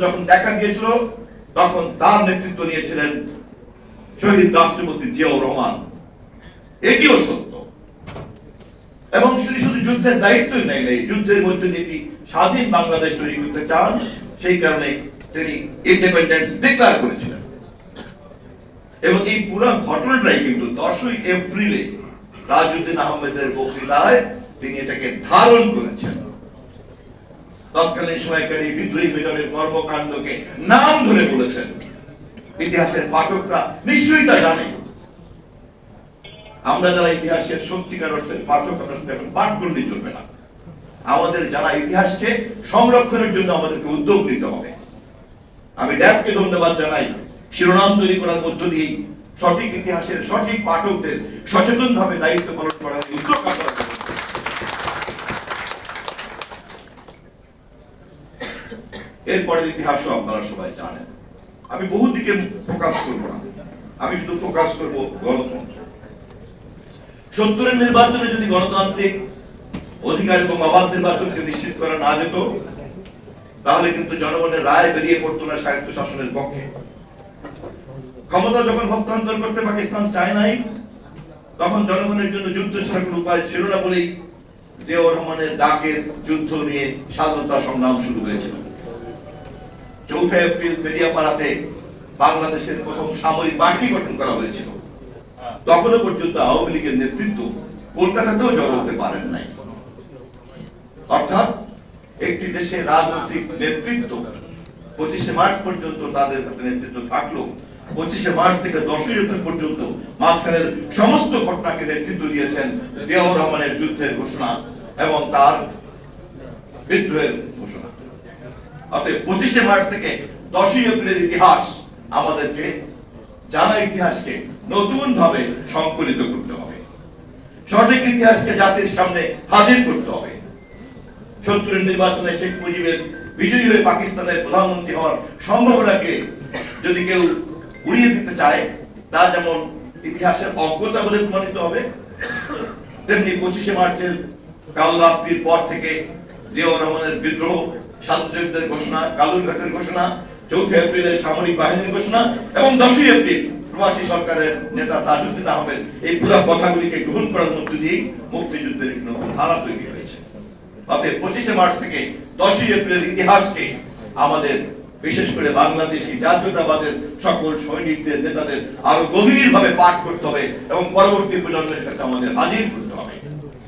যখন দেখা দিয়েছিল তখন তার নেতৃত্ব নিয়েছিলেন শহীদ রাষ্ট্রপতি জিয়াউর রহমান। এটিও সত্য। এবং তিনি শুধু যুদ্ধের দায়িত্বই নেই, যুদ্ধের মধ্যে দিয়ে একটি স্বাধীন বাংলাদেশ তৈরি করতে চান, সেই কারণে তিনি ইন্ডিপেন্ডেন্স ডিক্লেয়ার করেছিলেন। এবং এই পুরো ঘটনাটাই কিন্তু 10ই এপ্রিলে তাজউদ্দিন আহমেদের বক্তৃতায় তিনি এটাকে ধারণ করেছেন। তৎকালীন সময়কারী বিদ্রোহী মেজরের কর্মকাণ্ডকে নাম ধরে বলেছেন। ইতিহাসের পাঠকরা নিশ্চয়ই তা জানে। আমরা যারা ইতিহাসের সত্যিকার অর্থের পাঠক, এখন পাঠ করলে চলবে না। আমাদের যারা ইতিহাসকে সংরক্ষণের জন্য আমাদেরকে উদ্যোগ নিতে হবে। আমি ড্যাবকে ধন্যবাদ জানাই, শিরোনাম তৈরি করার মধ্য দিয়ে সঠিক ইতিহাসের সঠিক পাঠকদের সচেতন ভাবে দায়িত্ব পালন করার উদ্যোগ করা। এরপরের ইতিহাসও আপনারা সবাই জানেন। আমি বহু দিকে ফোকাস করবো না, আমি শুধু ফোকাস করবো গণতন্ত্র। 70-এর নির্বাচনে যদি গণতান্ত্রিক অধিকার এবং অবাধ নির্বাচনকে নিশ্চিত করা না যেত, তাহলে কিন্তু জনগণের রায় বেরিয়ে পড়তো না স্বায়ত্ত শাসনের পক্ষে। ক্ষমতা যখন হস্তান্তর করতে পাকিস্তান চায় নাই, তখন জনগণের জন্য যুদ্ধ ছাড়া কোনো উপায় ছিল না বলেই জিয়াউর রহমানের ডাকের যুদ্ধ নিয়ে স্বাধীনতা সংগ্রাম শুরু হয়েছিল। 4 এপ্রিল পেরিয়াপাড়াতে বাংলাদেশের প্রথম সামরিক বাহিনী গঠন করা হয়েছিল। তখনও পর্যন্ত আওয়ামী লীগের নেতৃত্ব কলকাতাতেও জড়ো হতে পারেন নাই। অর্থাৎ একটি দেশের রাজনৈতিক নেতৃত্ব 25শে মার্চ পর্যন্ত তাদের হাতে নেতৃত্ব থাকলো। 25শে মার্চ থেকে 10ই এপ্রিল পর্যন্ত মাঝখানের সমস্ত ঘটনাকে নেতৃত্ব দিয়েছেন জিয়াউর রহমানের যুদ্ধের ঘোষণা এবং তার বিদ্রোহের ঘোষণা। অতএব 25শে মার্চ থেকে 10ই এপ্রিলের ইতিহাস আমাদেরকে জানা ইতিহাসকে নতুন ভাবে সংকলিত করতে হবে। সঠিক ইতিহাসকে জাতির সামনে হাজির করতে হবে। 70-এর নির্বাচনে শেখ মুজিবের বিজয়ী হয়ে পাকিস্তানের প্রধানমন্ত্রী হওয়ার সম্ভাবনাকে যদি কেউ উড়িয়ে দিতে চায়, তা যেমন ইতিহাসের অজ্ঞতা বলে প্রমাণিত হবে, তেমনি 25শে মার্চের কাল রাত্রির পর থেকে জিয়াউর রহমানের বিদ্রোহ, স্বাধীনতার ঘোষণা, কালুরঘাটের ঘোষণা, 4 এপ্রিলের সামরিক বাহিনীর ঘোষণা এবং 10ই এপ্রিল প্রবাসী সরকারের নেতা তাজউদ্দিন আহমেদ, এই পুরো কথাগুলিকে গ্রহণ করার মধ্য দিয়েই মুক্তিযুদ্ধের একটি নতুন ধারা তৈরি হয়েছে। অতএব 25শে মার্চ থেকে 10ই এপ্রিলের ইতিহাসকে আমাদের, বিশেষ করে বাংলাদেশি জাতীয়তাবাদের সকল সৈনিকদের, নেতাদের আরো গভীরভাবে পাঠ করতে হবে এবং পরবর্তী প্রজন্মের কাছে আমাদের হাজির